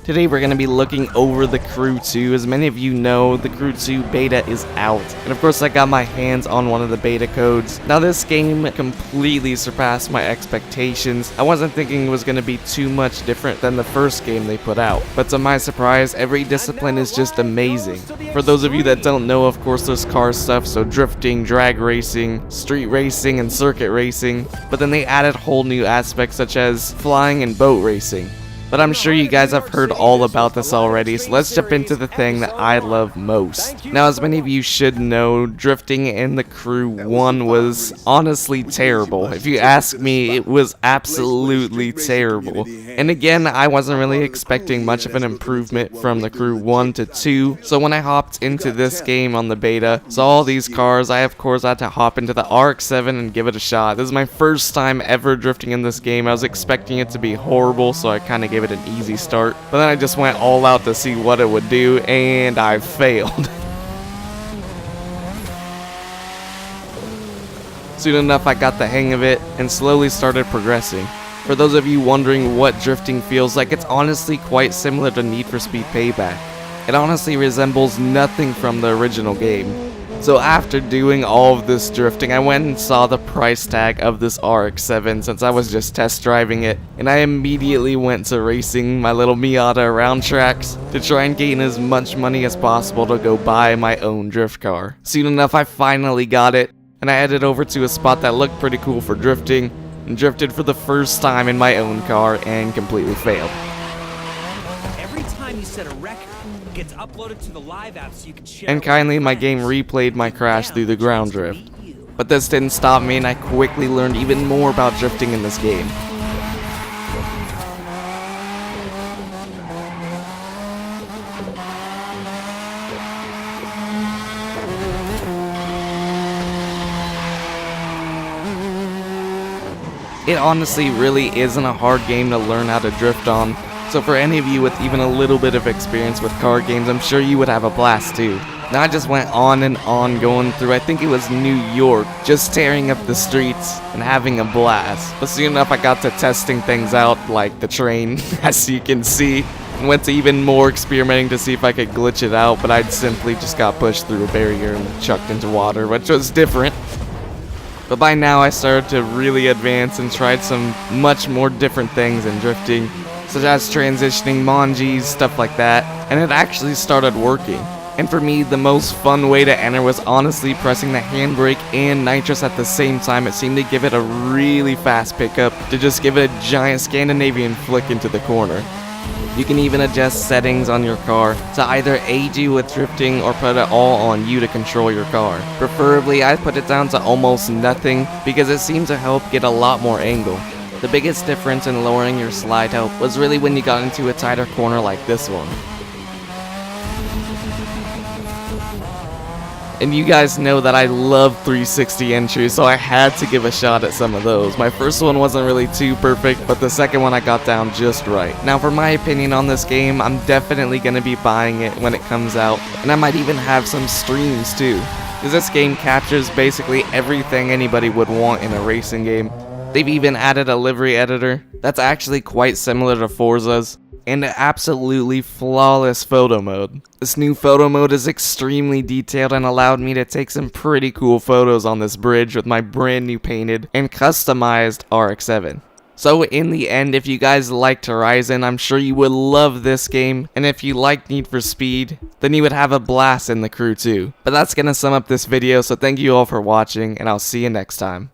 Today we're going to be looking over the Crew 2. As many of you know, the Crew 2 beta is out. And of course I got my hands on one of the beta codes. Now this game completely surpassed my expectations. I wasn't thinking it was going to be too much different than the first game they put out. But to my surprise, every discipline is just amazing. For those of you that don't know, of course there's car stuff, so drifting, drag racing, street racing, and circuit racing. But then they added whole new aspects such as flying and boat racing. But I'm sure you guys have heard all about this already, so let's jump into the thing that I love most. Now, as many of you should know, drifting in the Crew 1 was honestly terrible. If you ask me, it was absolutely terrible. And again, I wasn't really expecting much of an improvement from the Crew 1 to 2, so when I hopped into this game on the beta, saw all these cars, I of course had to hop into the RX-7 and give it a shot. This is my first time ever drifting in this game. I was expecting it to be horrible, so I kind of gave it an easy start, but then I just went all out to see what it would do, and I failed. Soon enough I got the hang of it and slowly started progressing. For those of you wondering what drifting feels like, it's honestly quite similar to Need for Speed Payback. It honestly resembles nothing from the original game. So after doing all of this drifting, I went and saw the price tag of this RX-7 since I was just test driving it, and I immediately went to racing my little Miata around tracks to try and gain as much money as possible to go buy my own drift car. Soon enough I finally got it, and I headed over to a spot that looked pretty cool for drifting, and drifted for the first time in my own car and completely failed. Every time you set a record, it gets uploaded to the live app so you can share. And kindly my game replayed my crash through the ground drift. But this didn't stop me, and I quickly learned even more about drifting in this game. It honestly really isn't a hard game to learn how to drift on. So for any of you with even a little bit of experience with car games, I'm sure you would have a blast too. Now I just went on and on going through, I think it was New York, just tearing up the streets and having a blast. But soon enough I got to testing things out, like the train, as you can see. And went to even more experimenting to see if I could glitch it out, but I'd simply just got pushed through a barrier and chucked into water, which was different. But by now I started to really advance and tried some much more different things in drifting, such as transitioning, manjis, stuff like that, and it actually started working. And for me, the most fun way to enter was honestly pressing the handbrake and nitrous at the same time. It seemed to give it a really fast pickup to just give it a giant Scandinavian flick into the corner. You can even adjust settings on your car to either aid you with drifting or put it all on you to control your car. Preferably, I put it down to almost nothing because it seemed to help get a lot more angle. The biggest difference in lowering your slide help was really when you got into a tighter corner like this one. And you guys know that I love 360 entries, so I had to give a shot at some of those. My first one wasn't really too perfect, but the second one I got down just right. Now for my opinion on this game, I'm definitely going to be buying it when it comes out, and I might even have some streams too. Because this game captures basically everything anybody would want in a racing game. They've even added a livery editor that's actually quite similar to Forza's, and an absolutely flawless photo mode. This new photo mode is extremely detailed and allowed me to take some pretty cool photos on this bridge with my brand new painted and customized RX-7. So in the end, if you guys liked Horizon, I'm sure you would love this game, and if you like Need for Speed, then you would have a blast in the Crew 2. But that's gonna sum up this video, so thank you all for watching, and I'll see you next time.